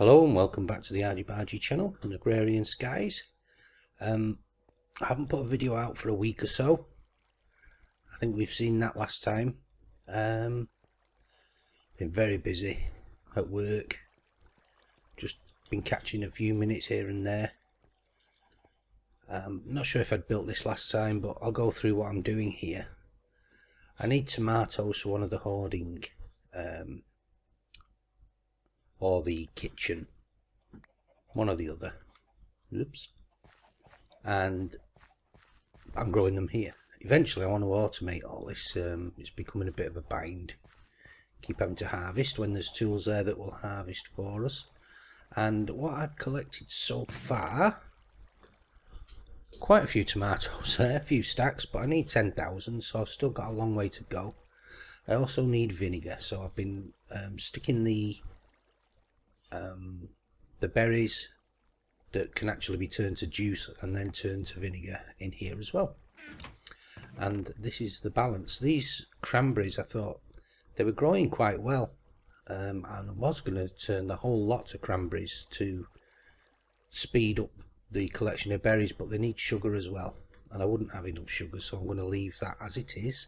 Hello and welcome back to the Rgbargeee channel and Agrarian Skies. I haven't put a video out for a week or so. I think we've seen that last time. Been very busy at work. Just been catching a few minutes here and there. Not sure if I'd built this last time, but I'll go through what I'm doing here. I need tomatoes for one of the hoarding or the kitchen, one or the other. Oops. And I'm growing them here. Eventually I want to automate all this. It's becoming a bit of a bind. Keep having to harvest when there's tools there that will harvest for us. And what I've collected so far, quite a few tomatoes there, a few stacks, but I need 10,000, so I've still got a long way to go. I also need vinegar, so I've been sticking the berries that can actually be turned to juice and then turned to vinegar in here as well. And this is the balance. These cranberries, I thought they were growing quite well, and I was going to turn the whole lot to cranberries to speed up the collection of berries, but they need sugar as well, and I wouldn't have enough sugar, so I'm going to leave that as it is,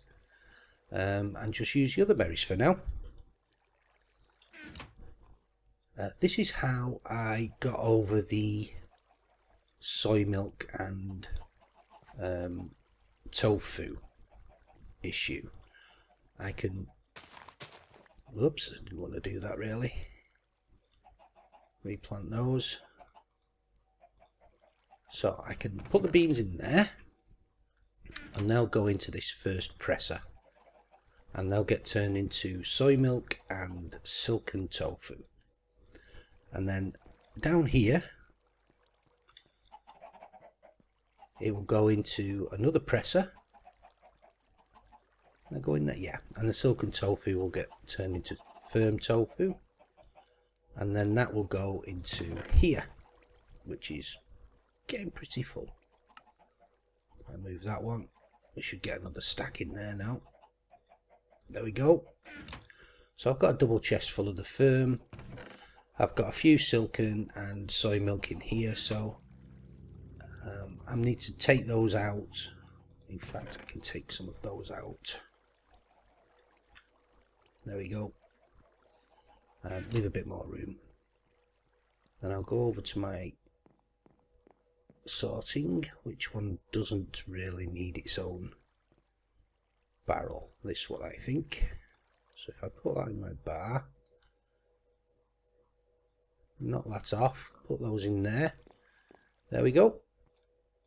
and just use the other berries for now. This is how I got over the soy milk and tofu issue. I can, whoops, I didn't want to do that really. Replant those. So I can put the beans in there and they'll go into this first presser and they'll get turned into soy milk and silken tofu. And then down here it will go into another presser. I go in there, yeah, and the silken tofu will get turned into firm tofu, and then that will go into here, which is getting pretty full. I move that one. We should get another stack in there now. There we go. So I've got a double chest full of the firm. I've got a few silken and soy milk in here, so I need to take those out. In fact, I can take some of those out. There we go. Leave a bit more room. Then I'll go over to my sorting. Which one doesn't really need its own barrel? This one, I think. So if I put that in my bar, knock that off, put those in there. There we go.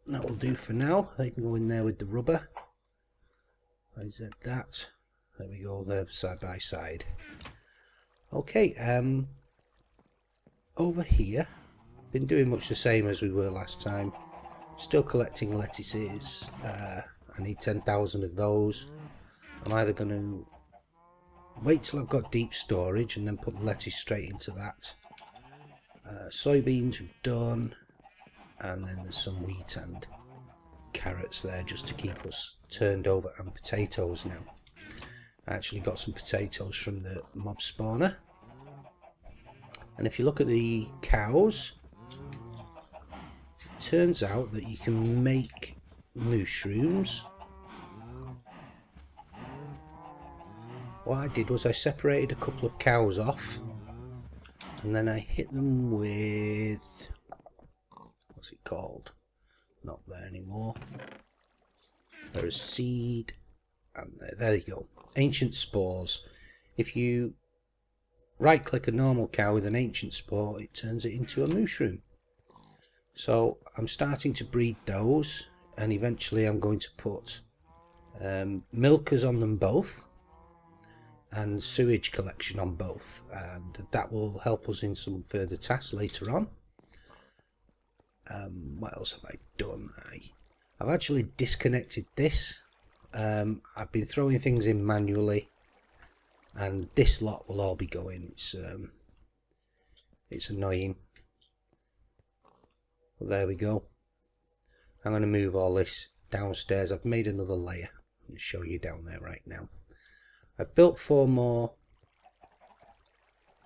That will do for now. They can go in there with the rubber. I said that. There we go, they're side by side. Okay, over here, been doing much the same as we were last time. Still collecting lettuces. I need 10,000 of those. I'm either going to wait till I've got deep storage and then put the lettuce straight into that. Soybeans we've done, and then there's some wheat and carrots there just to keep us turned over, and potatoes now. I actually got some potatoes from the mob spawner, and if you look at the cows, it turns out that you can make mushrooms. What I did was I separated a couple of cows off, and then I hit them with, what's it called? Not there anymore. There's seed, and there you go. Ancient spores. If you right click a normal cow with an ancient spore, it turns it into a mushroom. So I'm starting to breed those, and eventually I'm going to put milkers on them both, and sewage collection on both, and that will help us in some further tasks later on. What else have I done? I've actually disconnected this. I've been throwing things in manually, and this lot will all be going. It's annoying, but there we go. I'm going to move all this downstairs. I've made another layer. I'll show you down there right now. I've built 4 more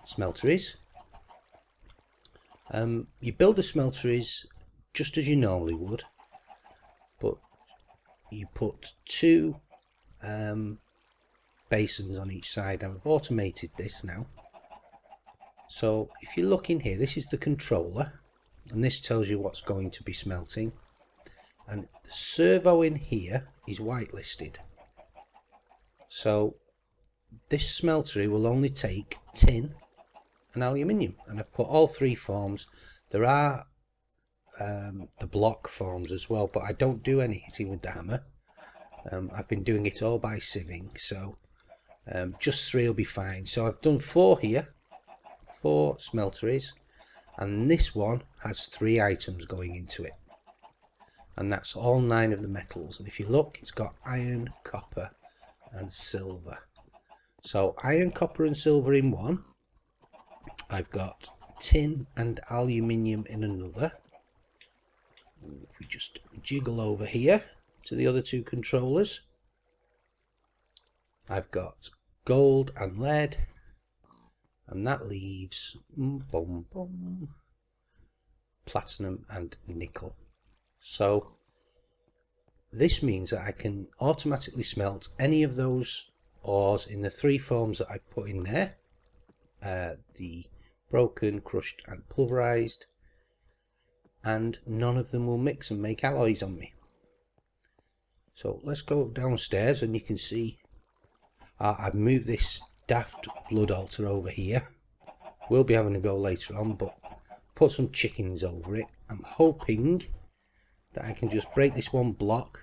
smelteries. You build the smelteries just as you normally would, but you put two basins on each side, and I've automated this now. So if you look in here, this is the controller, and this tells you what's going to be smelting, and the servo in here is whitelisted. So this smeltery will only take tin and aluminium, and I've put all three forms. There are the block forms as well, but I don't do any hitting with the hammer. I've been doing it all by sieving, so just 3 will be fine. So I've done 4 here, 4 smelteries, and this one has 3 items going into it, and that's all 9 of the metals. And if you look, it's got iron, copper and silver. So iron, copper and silver in one. I've got tin and aluminium in another. If we just jiggle over here to the other 2 controllers, I've got gold and lead, and that leaves platinum and nickel. So this means that I can automatically smelt any of those ores in the 3 forms that I've put in there, the broken, crushed and pulverized, and none of them will mix and make alloys on me. So let's go downstairs, and you can see I've moved this daft blood altar over here. We'll be having a go later on, but put some chickens over it. I'm hoping that I can just break this one block,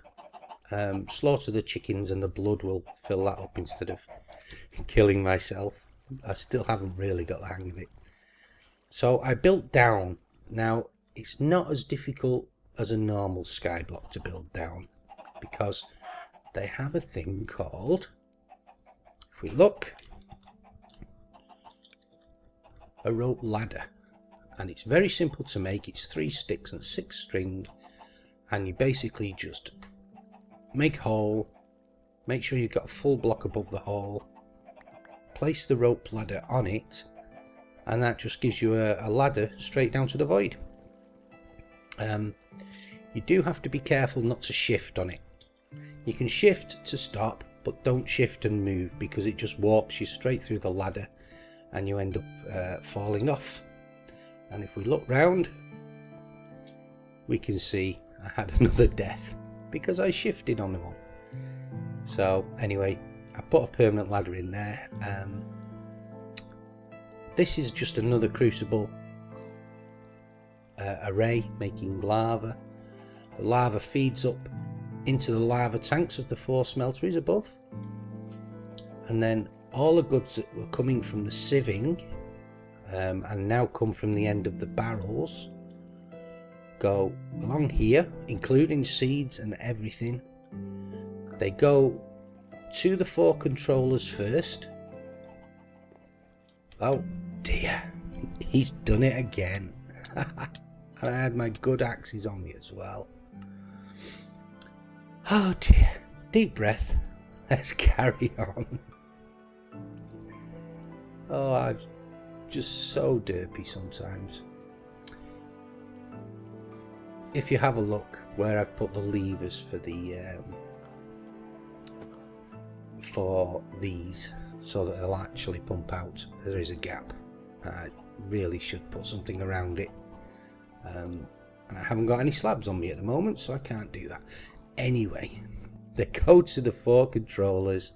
slaughter the chickens, and the blood will fill that up instead of killing myself. I still haven't really got the hang of it. So I built down. Now it's not as difficult as a normal skyblock to build down, because they have a thing called, if we look, a rope ladder, and it's very simple to make. It's 3 sticks and 6 string, and you basically just make a hole, make sure you've got a full block above the hole, place the rope ladder on it, and that just gives you a ladder straight down to the void. You do have to be careful not to shift on it. You can shift to stop, but don't shift and move, because it just warps you straight through the ladder and you end up falling off. And if we look round, we can see I had another death because I shifted on them all. So anyway, I've put a permanent ladder in there. This is just another crucible array making lava. The lava feeds up into the lava tanks of the 4 smelteries above, and then all the goods that were coming from the sieving and now come from the end of the barrels go along here, including seeds and everything. They go to the 4 controllers first. Oh dear, he's done it again. And I had my good axes on me as well. Oh dear, deep breath, let's carry on. Oh, I'm just so derpy sometimes. If you have a look where I've put the levers for these, so that they'll actually pump out, there is a gap. I really should put something around it. And I haven't got any slabs on me at the moment, so I can't do that. Anyway, they go to the 4 controllers,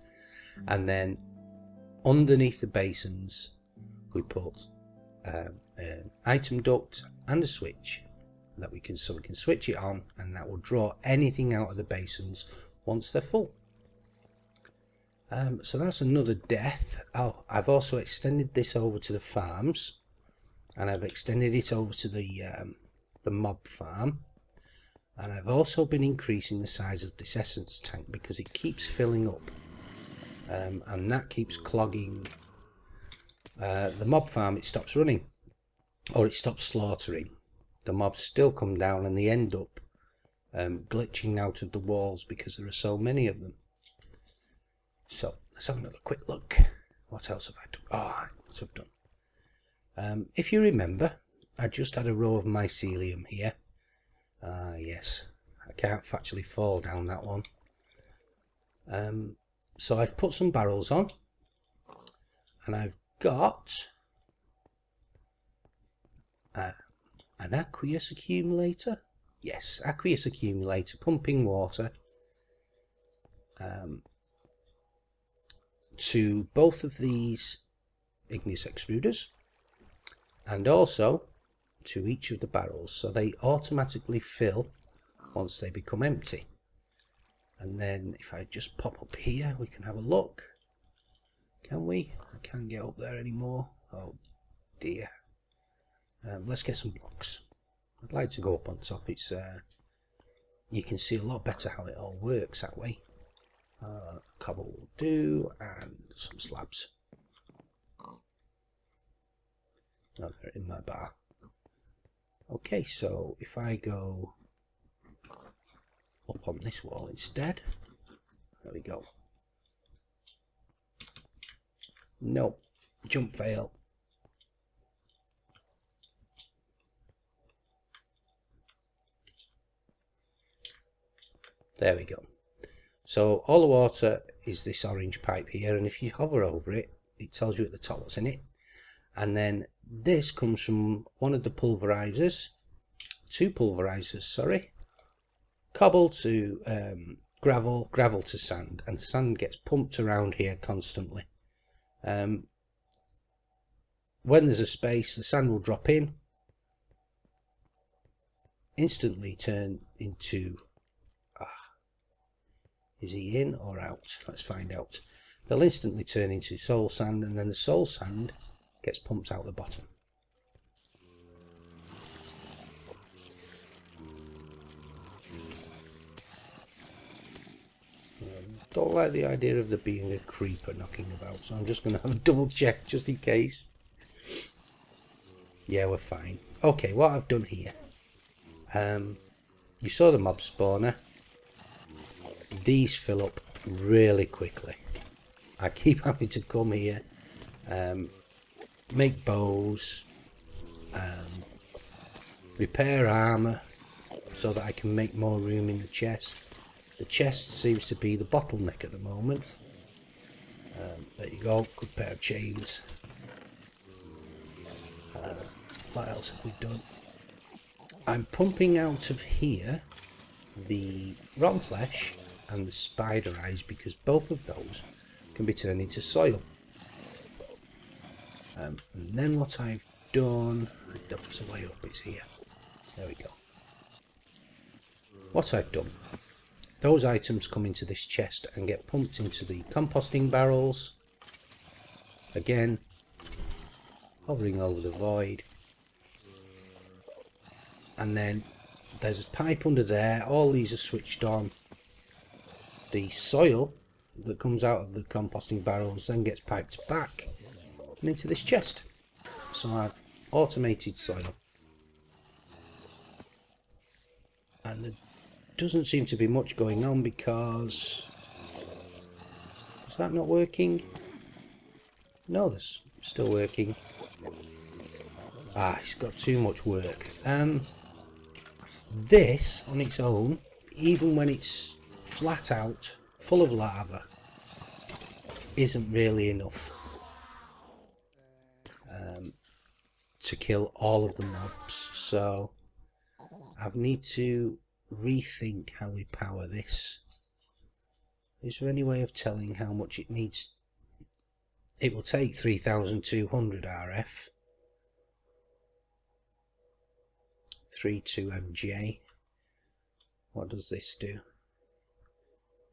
and then underneath the basins we put an item duct and a switch that we can switch it on, and that will draw anything out of the basins once they're full. So that's another death. Oh, I've also extended this over to the farms, and I've extended it over to the mob farm, and I've also been increasing the size of this essence tank because it keeps filling up, and that keeps clogging the mob farm. It stops running, or it stops slaughtering. The mobs still come down, and they end up glitching out of the walls because there are so many of them. So let's have another quick look. What else have I done? Oh, what I've done. If you remember, I just had a row of mycelium here. Yes, I can't actually fall down that one. So I've put some barrels on, and I've got an aqueous accumulator. Yes, aqueous accumulator, pumping water to both of these igneous extruders, and also to each of the barrels, so they automatically fill once they become empty. And then if I just pop up here, we can have a look. Can we? I can't get up there anymore. Oh dear. Let's get some blocks. I'd like to go up on top. It's you can see a lot better how it all works that way. Cobble will do, and some slabs. Oh, they're in my bar. Okay, so if I go up on this wall instead, there we go. Nope, jump fail. There we go. So all the water is this orange pipe here, and if you hover over it, it tells you at the top what's in it. And then this comes from one of the pulverizers, two pulverizers, sorry. Cobble to gravel, gravel to sand, and sand gets pumped around here constantly. When there's a space, the sand will drop in, instantly turn into... is he in or out? Let's find out. They'll instantly turn into soul sand, and then the soul sand gets pumped out the bottom. Don't like the idea of there being a creeper knocking about, so I'm just going to have a double check just in case. Yeah, we're fine. Okay, what I've done here. You saw the mob spawner. These fill up really quickly. I keep having to come here, make bows, repair armour so that I can make more room in the chest. The chest seems to be the bottleneck at the moment. There you go, good pair of chains. What else have we done? I'm pumping out of here the rotten flesh and the spider eyes, because both of those can be turned into soil. And then what I've done, there's a way up, it's here. There we go. What I've done, those items come into this chest and get pumped into the composting barrels. Again, hovering over the void. And then there's a pipe under there, all these are switched on. The soil that comes out of the composting barrels then gets piped back and into this chest. So I've automated soil. And there doesn't seem to be much going on because... is that not working? No, that's still working. It's got too much work. This on its own, even when it's flat out, full of lava, isn't really enough to kill all of the mobs. So I need to rethink how we power this. Is there any way of telling how much it needs? It will take 3200 RF. 32MJ. What does this do?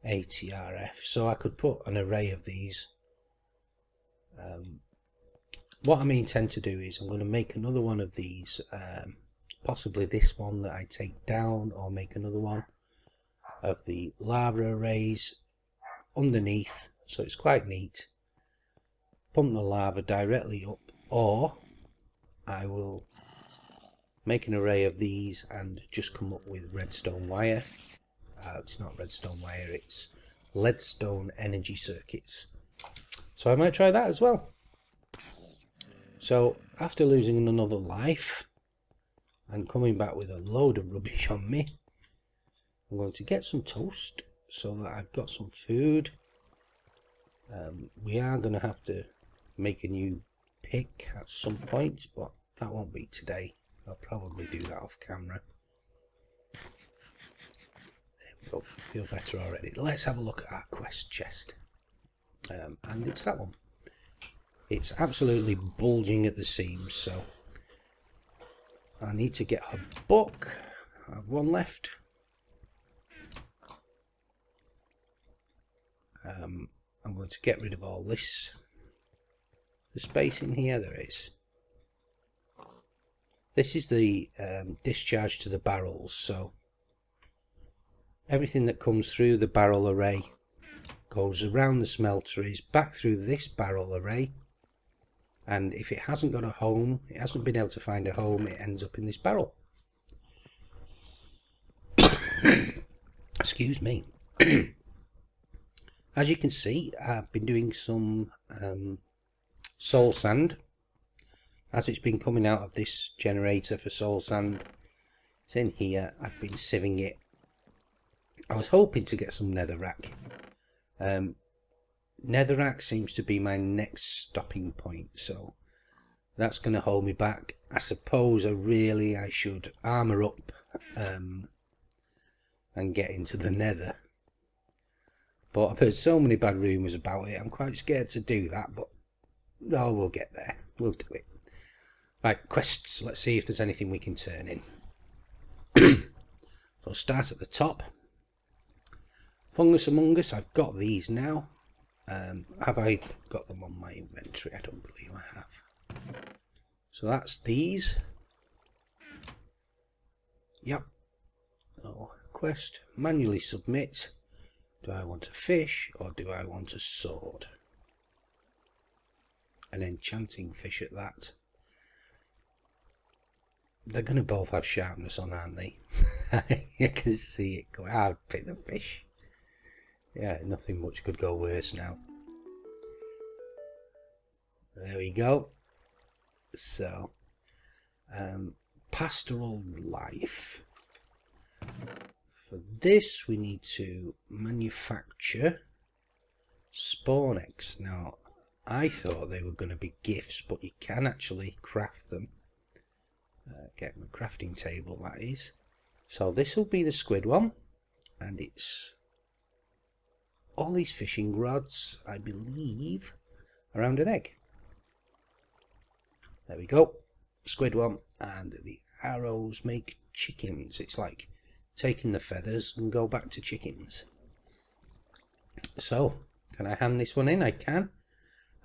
80 RF. So I could put an array of these. What I intend to do is I'm going to make another one of these, possibly this one that I take down, or make another one of the lava arrays underneath, so it's quite neat. Pump the lava directly up, or I will make an array of these and just come up with redstone wire. It's not redstone wire, it's leadstone energy circuits. So I might try that as well. So after losing another life, and coming back with a load of rubbish on me. I'm going to get some toast so that I've got some food. We are going to have to make a new pick at some point, but that won't be today. I'll probably do that off camera. There we go, feel better already. Let's have a look at our quest chest. And it's that one. It's absolutely bulging at the seams, so I need to get a book. I have one left. I'm going to get rid of all this. The space in here, there is. This is the discharge to the barrels, so everything that comes through the barrel array goes around the smelteries, back through this barrel array, and if it hasn't got a home, it hasn't been able to find a home, it ends up in this barrel. Excuse me. As you can see, I've been doing some soul sand. As it's been coming out of this generator for soul sand, it's in here. I've been sieving it. I was hoping to get some netherrack. Netherrack seems to be my next stopping point, so that's going to hold me back. I suppose I should armour up and get into the nether. But I've heard so many bad rumours about it, I'm quite scared to do that, but no, we'll get there. We'll do it. Right, quests. Let's see if there's anything we can turn in. So start at the top. Fungus Among Us, I've got these now. Have I got them on my inventory? I don't believe I have. So that's these. Yep. So, quest. Manually submit. Do I want a fish or do I want a sword? An enchanting fish at that. They're going to both have sharpness on, aren't they? You can see it going. I'll pick the fish. Yeah, nothing much could go worse now. There we go. So, pastoral life. For this, we need to manufacture spawn eggs. Now, I thought they were going to be gifts, but you can actually craft them. Get my crafting table, that is. So this will be the squid one, and it's all these fishing rods, I believe, around an egg. There we go, squid one, and the arrows make chickens. It's like taking the feathers and go back to chickens. So, can I hand this one in? I can.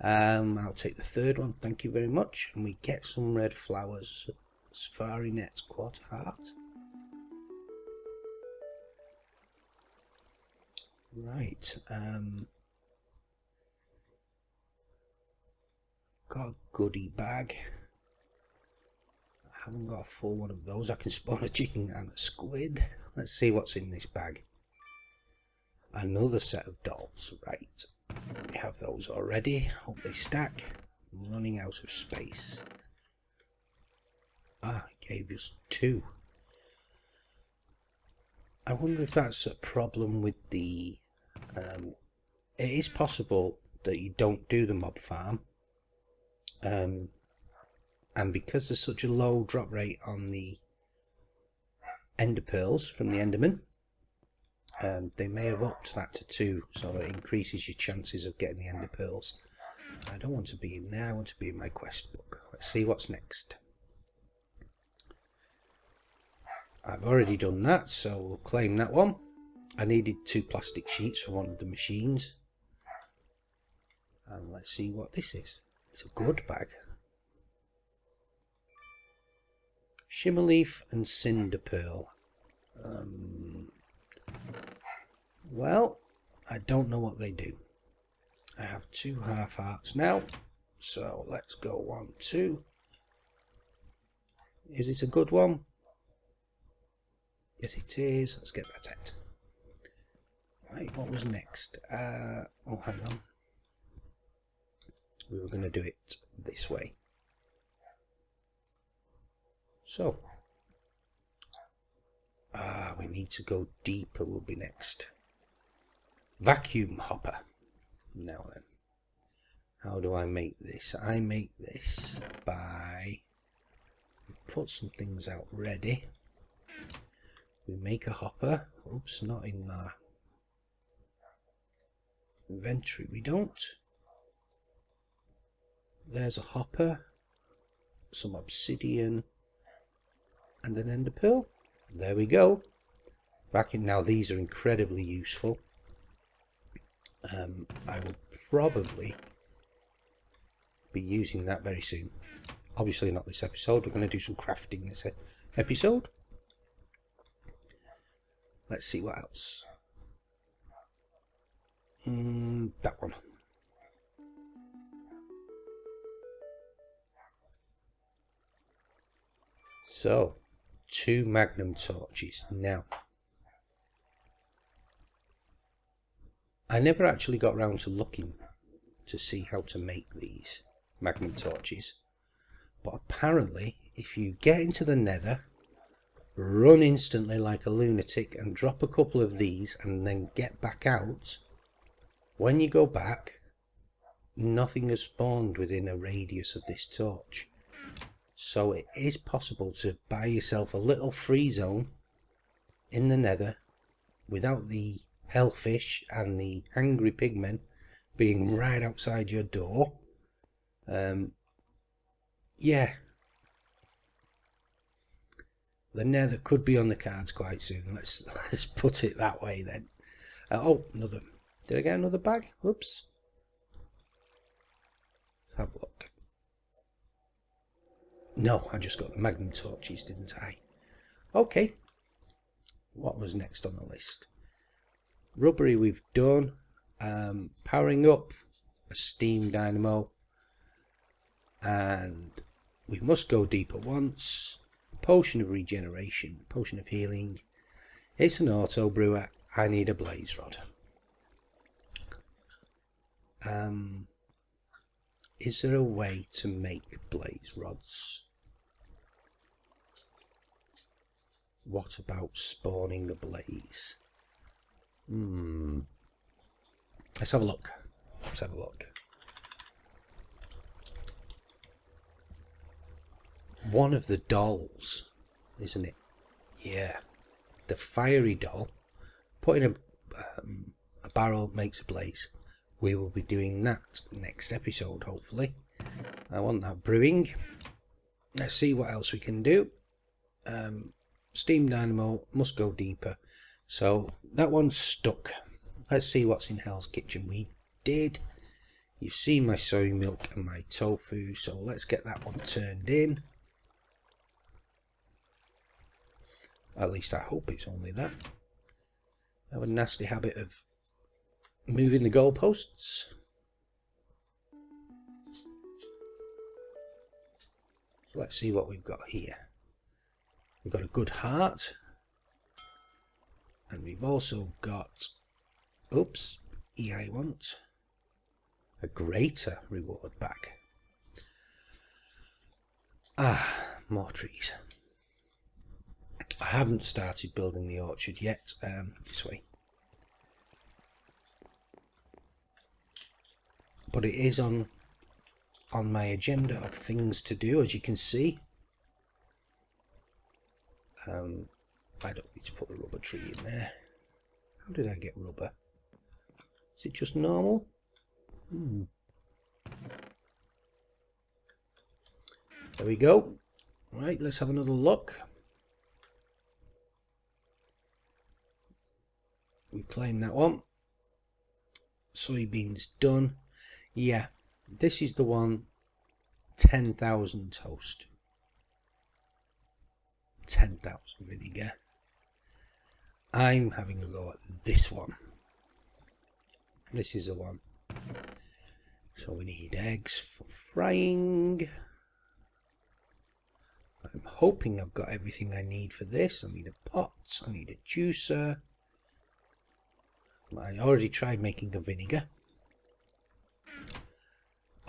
I'll take the third one, thank you very much, and we get some red flowers. Safari nets, quarter heart. Right, got a goodie bag. I haven't got a full one of those. I can spawn a chicken and a squid. Let's see what's in this bag. Another set of dolls. Right, we have those already. Hope they stack. I'm running out of space. Ah, it gave us 2. I wonder if that's a problem with the... it is possible that you don't do the mob farm. And because there's such a low drop rate on the ender pearls from the enderman, they may have upped that to 2, so it increases your chances of getting the ender pearls. I don't want to be in there, I want to be in my quest book. Let's see what's next. I've already done that, so we'll claim that one. I needed 2 plastic sheets for one of the machines. And let's see what this is. It's a good bag. Shimmerleaf and Cinder Pearl. Well, I don't know what they do. I have 2 half hearts now, so let's go 1, 2. Is it a good one? Yes, it is. Let's get that out. Right, what was next? Oh, hang on. We were going to do it this way. So, We need to go deeper will be next. Vacuum hopper. Now then, how do I make this? I make this by put some things out ready. We make a hopper. Oops, not in our inventory. We don't. There's a hopper, some obsidian, and an ender pearl. There we go. Vacuum. Now these are incredibly useful. I will probably be using that very soon. Obviously not this episode. We're going to do some crafting this episode. Let's see what else. That one. So, 2 magnum torches. Now, I never actually got round to looking to see how to make these magnum torches, but apparently if you get into the nether, run instantly like a lunatic and drop a couple of these and then get back out, when you go back, nothing has spawned within a radius of this torch. So it is possible to buy yourself a little free zone in the nether without the hellfish and the angry pigmen being right outside your door. Yeah, the nether could be on the cards quite soon. Let's put it that way then. Oh, another. Did I get another bag? Whoops. Let's have a look. No, I just got the magnum torches, didn't I? Okay. What was next on the list? Rubbery we've done. Powering up a steam dynamo. And we must go deeper once. Potion of regeneration. Potion of healing. It's an auto brewer. I need a blaze rod. Is there a way to make blaze rods? What about spawning a blaze? Let's have a look. Let's have a look. One of the dolls, isn't it? Yeah. The fiery doll. Putting a barrel makes a blaze. We will be doing that next episode, hopefully. I want that brewing. Let's see what else we can do. Steam dynamo must go deeper. So that one's stuck. Let's see what's in Hell's Kitchen. We did. You've seen my soy milk and my tofu. So let's get that one turned in. At least I hope it's only that. I have a nasty habit of moving the goalposts. Let's see what we've got here. We've got a good heart. And we've also got, oops, I want a greater reward back. More trees. I haven't started building the orchard yet. This way. But it is on my agenda of things to do, as you can see. I don't need to put the rubber tree in there. How did I get rubber? Is it just normal? There we go. Right, let's have another look. We claim that one. Soybeans done. Yeah, this is the one. 10,000 toast. 10,000 vinegar. I'm having a go at this one. This is the one. So we need eggs for frying. I'm hoping I've got everything I need for this. I need a pot. I need a juicer. I already tried making the vinegar.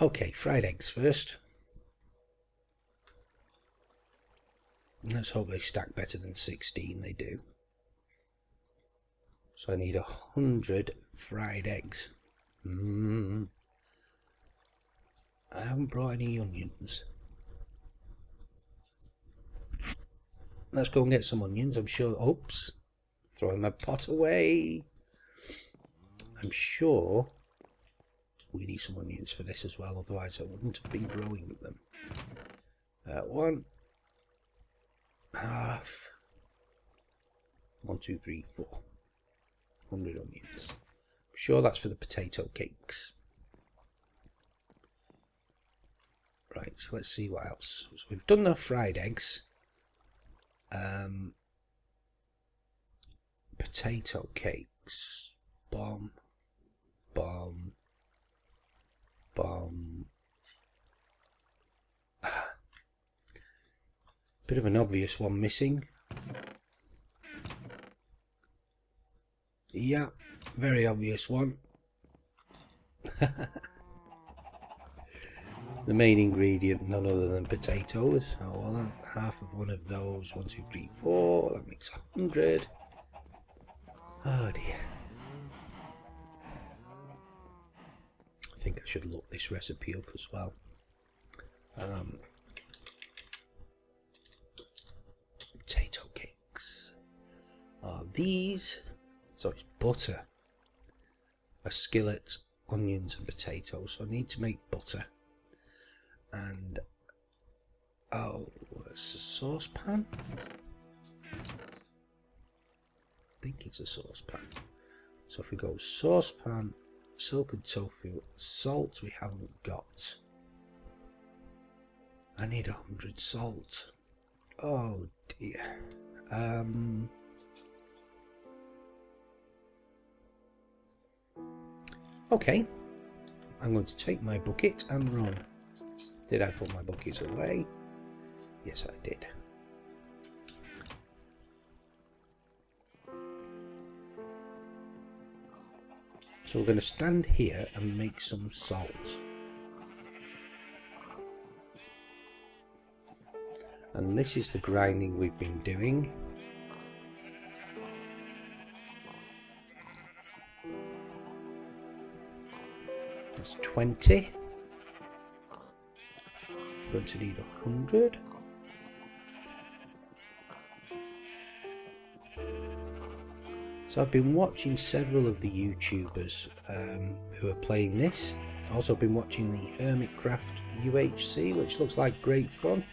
Okay, fried eggs first. Let's hope they stack better than 16. They do. So I need 100 fried eggs. I haven't brought any onions. Let's go and get some onions. I'm sure. Oops. Throwing my pot away. I'm sure we need some onions for this as well. Otherwise I wouldn't have been growing them. 1 half. 1, 2, 3, 4. 100 onions. I'm sure that's for the potato cakes. Right, so let's see what else. So we've done the fried eggs. Potato cakes. Bomb. Bomb. Bomb. Bit of an obvious one missing. Yeah, very obvious one. The main ingredient, none other than potatoes. Oh, well, half of one of those. 1, 2, 3, 4. That makes 100. Oh dear. I think I should look this recipe up as well. Potato cakes. Are these? So it's butter, a skillet, onions and potatoes. So I need to make butter. And oh, it's a saucepan. I think it's a saucepan. So if we go saucepan, silken tofu, salt we haven't got. I need 100 salt. Oh dear. Okay, I'm going to take my bucket and run. Did I put my bucket away? Yes, I did. So we're going to stand here and make some salt. And this is the grinding we've been doing. That's 20. I'm going to need 100. So I've been watching several of the YouTubers who are playing this. Also been watching the Hermitcraft UHC, which looks like great fun.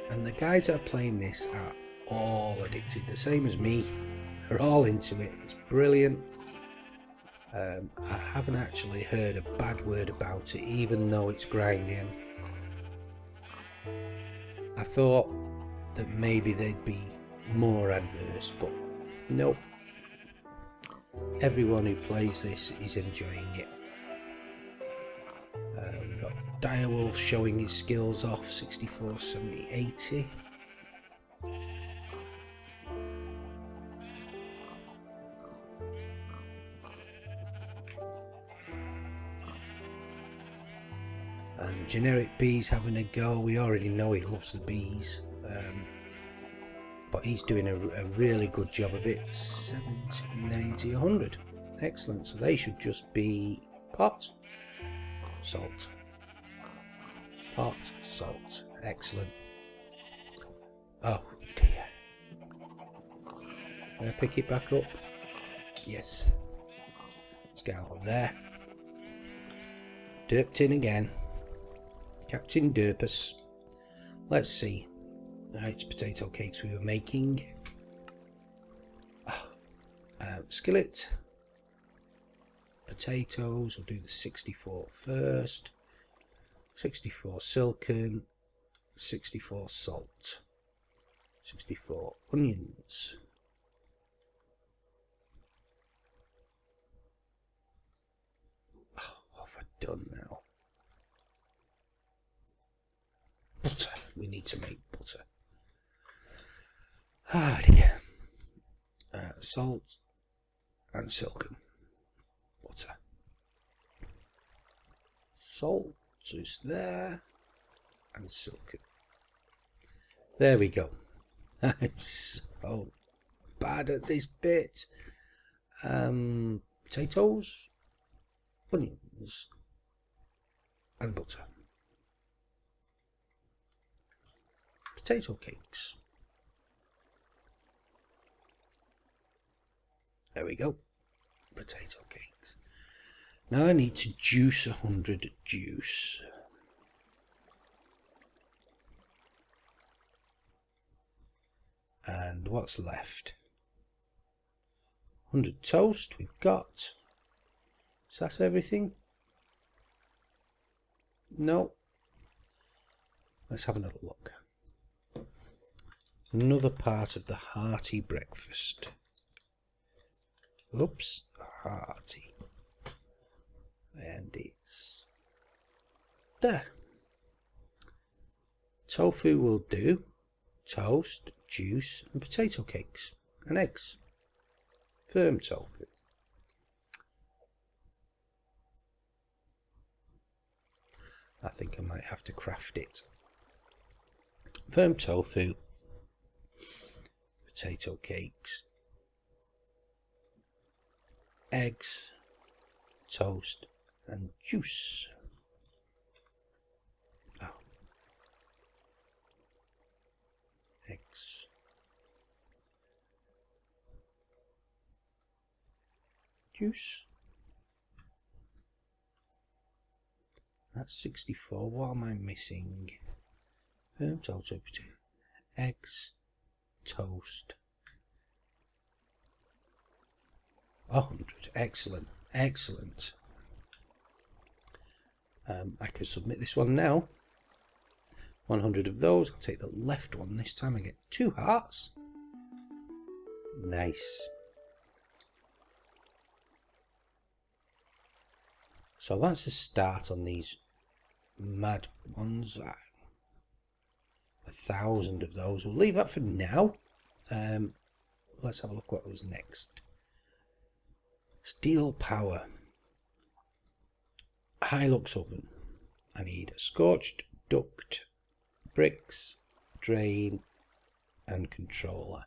And the guys that are playing this are all addicted, the same as me. They're all into it. It's brilliant. I haven't actually heard a bad word about it, even though it's grinding. I thought that maybe they'd be more adverse, but nope. Everyone who plays this is enjoying it. We've got Direwolf showing his skills off, 64, 70, 80. Generic Bees having a go. We already know he loves the bees, but he's doing a really good job of it. 70, 90, 100. Excellent. So they should just be pot, salt, pot, salt. Excellent. Oh dear. Can I pick it back up? Yes. Let's get out of there. Derped in again. Captain Derpus. Let's see. It's potato cakes we were making. Skillet. Potatoes. We'll do the 64 first. 64 silken. 64 salt. 64 onions. Oh, what have I done now? Butter. We need to make butter. Ah dear. Salt and silken. Butter. Salt is there. and silken. There we go. I'm so bad at this bit. Potatoes, onions, and butter. Potato cakes. There we go. Potato cakes. Now I need to juice 100 juice. And what's left? 100 toast we've got. Is that everything? No. Let's have another look. Another part of the hearty breakfast. Oops, hearty. And it's there. Tofu will do. Toast, juice, and potato cakes, and eggs. Firm tofu. I think I might have to craft it. Firm tofu, potato cakes, eggs, toast, and juice. Oh. Eggs. Juice. That's 64. What am I missing? Firm tofu, eggs, toast. 100. Excellent. Excellent. I can submit this one now. 100 of those. I'll take the left one this time. I get 2 hearts. Nice. So that's a start on these mad ones. 1,000 of those. We'll leave that for now. Let's have a look what was next. Steel power. Hilux oven. I need a scorched duct, bricks, drain, and controller.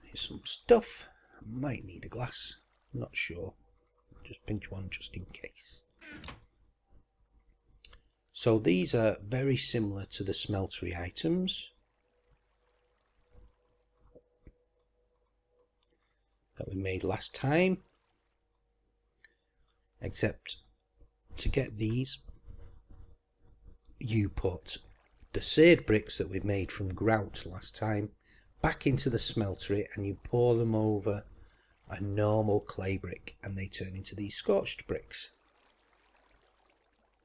Here's some stuff. I might need a glass. I'm not sure. I'll just pinch one just in case. So these are very similar to the smeltery items that we made last time, except to get these you put the seared bricks that we made from grout last time back into the smeltery and you pour them over a normal clay brick and they turn into these scorched bricks.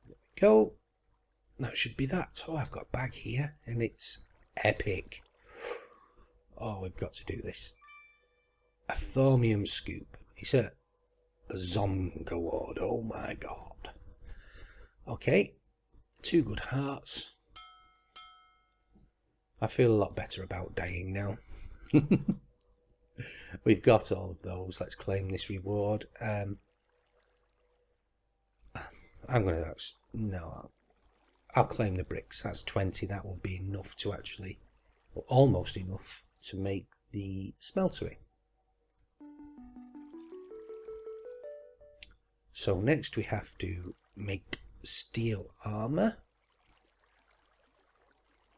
There we go. That should be that. Oh, I've got a bag here and it's epic. Oh, we've got to do this. A thaumium scoop. It's a Zonk award. Oh my god. Okay. 2 good hearts. I feel a lot better about dying now. We've got all of those. Let's claim this reward. I'm gonna no. I'll claim the bricks. That's 20. That will be enough to actually, well, almost enough to make the smeltery. So next we have to make steel armor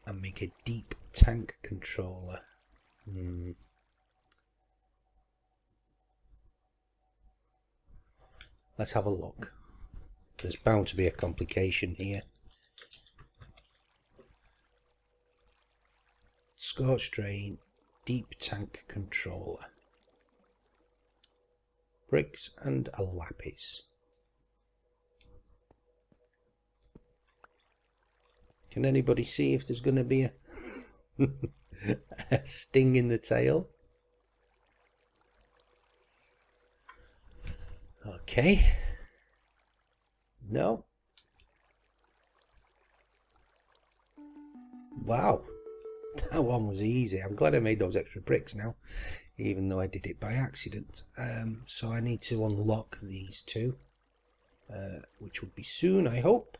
and make a deep tank controller. Let's have a look. There's bound to be a complication here. Scorch drain, deep tank controller, bricks and a lapis. Can anybody see if there's going to be a, a sting in the tail? Okay. No. Wow. That one was easy. I'm glad I made those extra bricks now, even though I did it by accident. So I need to unlock these two, which will be soon, I hope.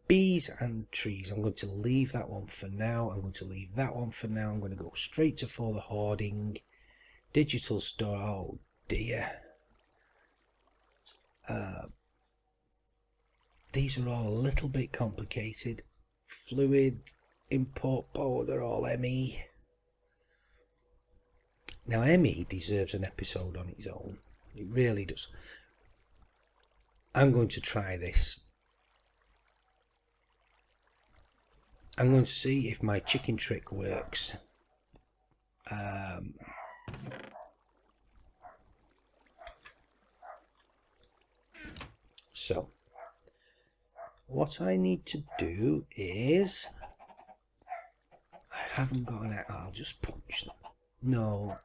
bees and trees, I'm going to leave that one for now. I'm going to leave that one for now. I'm going to go straight to for the hoarding. Digital store, oh dear. These are all a little bit complicated. Fluid, import board, they're all ME. Now ME deserves an episode on its own. It really does. I'm going to try this. I'm going to see if my chicken trick works. So, what I need to do is... I haven't got an... I'll just punch them. No,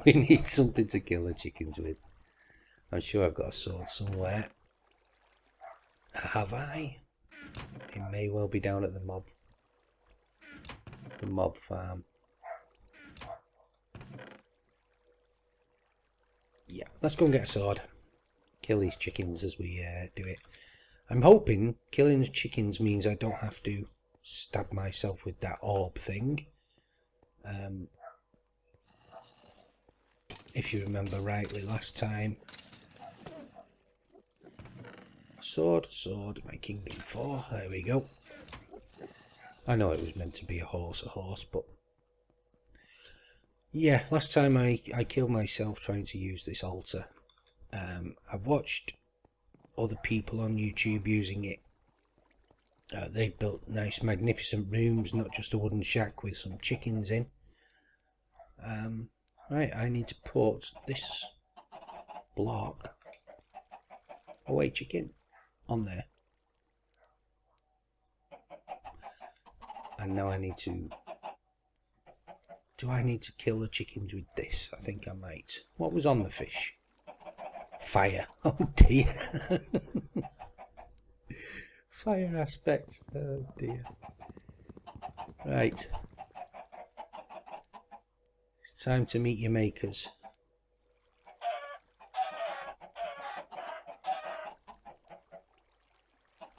we need something to kill the chickens with. I'm sure I've got a sword somewhere. Have I? It may well be down at the mob farm. Yeah, let's go and get a sword. Kill these chickens as we do it. I'm hoping killing the chickens means I don't have to stab myself with that orb thing. If you remember rightly last time. Sword, my kingdom 4, there we go. I know it was meant to be a horse, but... Yeah, last time I killed myself trying to use this altar. I've watched other people on YouTube using it. They've built nice magnificent rooms, not just a wooden shack with some chickens in. Right, I need to put this block away chicken on there. And now I need to... Do I need to kill the chickens with this? I think I might. What was on the fish? Fire. Oh dear. Fire aspects. Oh dear. Right. It's time to meet your makers.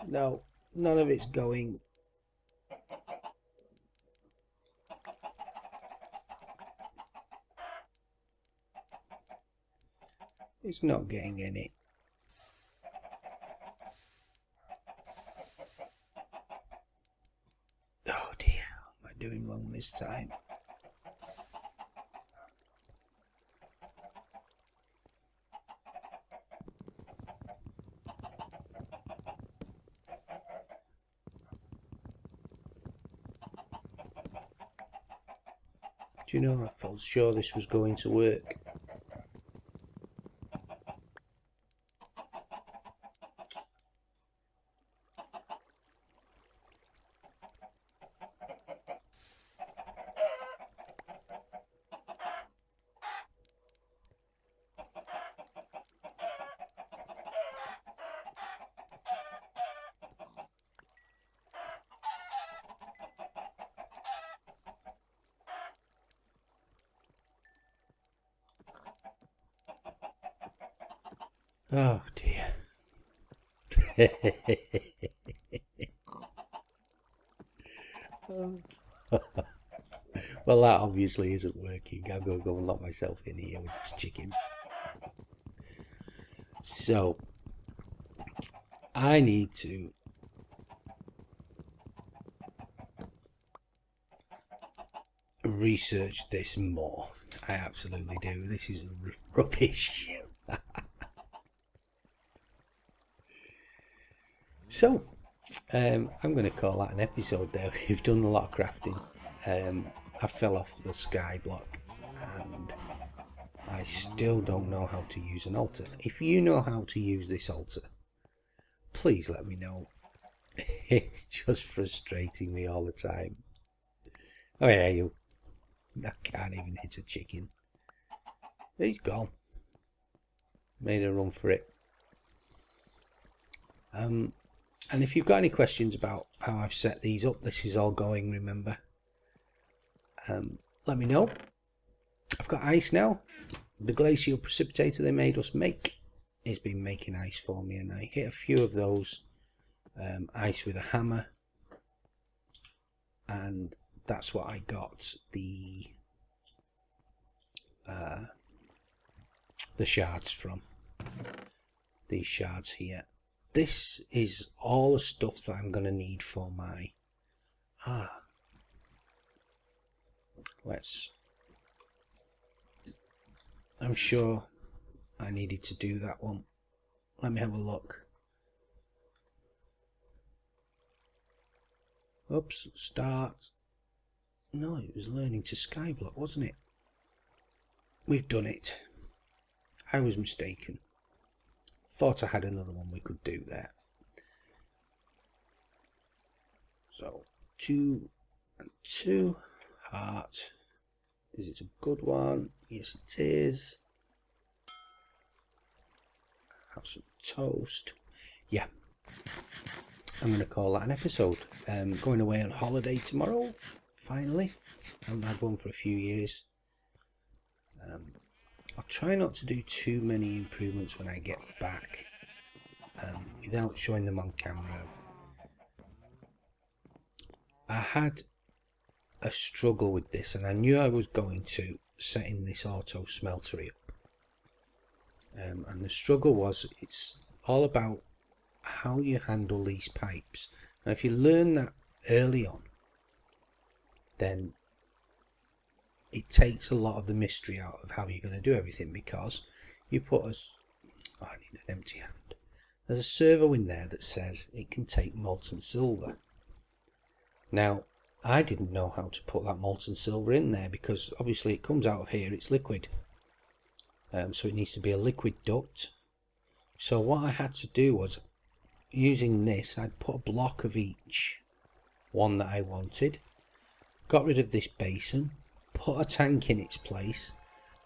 No, none of it's going. It's not getting any. Oh dear, what am I doing wrong this time? Do you know, I felt sure this was going to work. Oh dear. Well, that obviously isn't working. I'm going to go and lock myself in here with this chicken. So, I need to research this more. I absolutely do. This is rubbish. So, I'm going to call that an episode there. We've done a lot of crafting. I fell off the sky block and I still don't know how to use an altar. If you know how to use this altar, please let me know. It's just frustrating me all the time. Oh yeah, you. I can't even hit a chicken. He's gone. Made a run for it. And if you've got any questions about how I've set these up, this is all going, remember. Let me know. I've got ice now. The glacial precipitator they made us make has been making ice for me, and I hit a few of those ice with a hammer, and that's what I got the shards from. These shards here. This is all the stuff that I'm going to need for my I'm sure I needed to do that one. Let me have a look. Oops, start. No, it was learning to skyblock, wasn't it? We've done it. I was mistaken. Thought I had another one we could do there. So 2 and 2 heart. Is it a good one? Yes, it is. Have some toast. Yeah. I'm going to call that an episode. Going away on holiday tomorrow. Finally. I haven't had one for a few years. I'll try not to do too many improvements when I get back, without showing them on camera. I had a struggle with this, and I knew I was going to, setting this auto smeltery up. And the struggle was, it's all about how you handle these pipes. Now if you learn that early on, then it takes a lot of the mystery out of how you're going to do everything, because you put us. Oh, I need an empty hand. There's a servo in there that says it can take molten silver. Now I didn't know how to put that molten silver in there, because obviously it comes out of here, it's liquid, so it needs to be a liquid duct. So what I had to do was, using this, I'd put a block of each one that I wanted, got rid of this basin, put a tank in its place,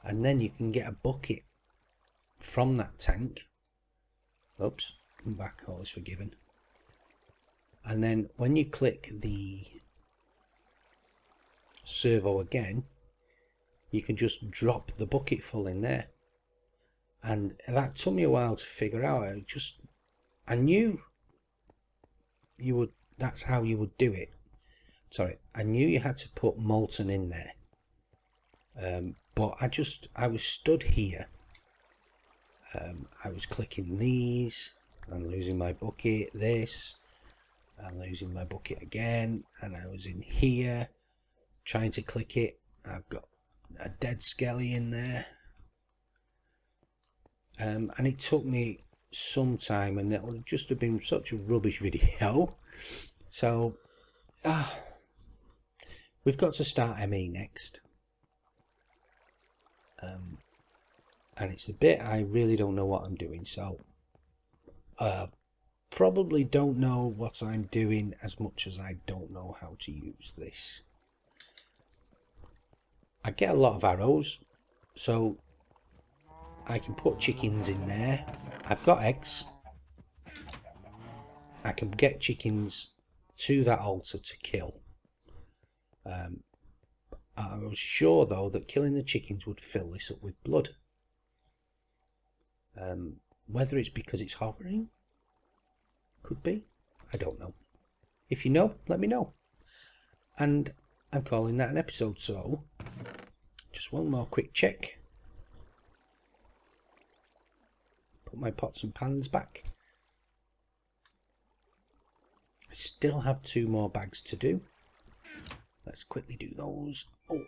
and then you can get a bucket from that tank. Oops, come back, all is forgiven. And then when you click the servo again, you can just drop the bucket full in there. And that took me a while to figure out. I knew you would, that's how you would do it. Sorry, I knew you had to put molten in there. But I was stood here. I was clicking these, I'm losing my bucket, this, I'm losing my bucket again, and I was in here trying to click it. I've got a dead skelly in there. And it took me some time, and it would just have been such a rubbish video. So we've got to start ME next. And it's a bit I really don't know what I'm doing, so probably don't know what I'm doing as much as I don't know how to use this. I get a lot of arrows, so I can put chickens in there. I've got eggs. I can get chickens to that altar to kill. I was sure though that killing the chickens would fill this up with blood. Whether it's because it's hovering, could be, I don't know. If you know, let me know. And I'm calling that an episode, so just one more quick check. Put my pots and pans back. I still have 2 more bags to do. Let's quickly do those. Oh,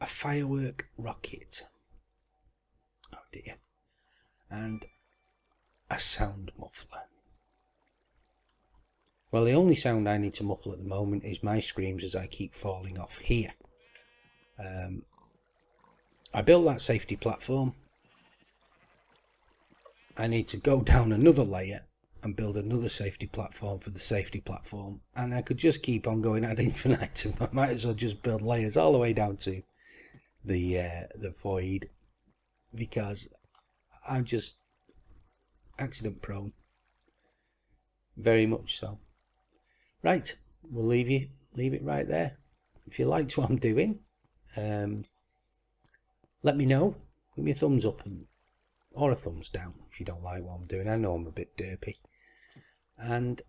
a firework rocket. Oh dear. And a sound muffler. Well, the only sound I need to muffle at the moment is my screams as I keep falling off here. I built that safety platform. I need to go down another layer and build another safety platform for the safety platform, and I could just keep on going ad infinitum. I might as well just build layers all the way down to the void, because I'm just accident prone, very much so. Right, we'll leave it right there. If you liked what I'm doing, let me know. Give me a thumbs up or a thumbs down if you don't like what I'm doing. I know I'm a bit derpy. And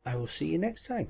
I will see you next time.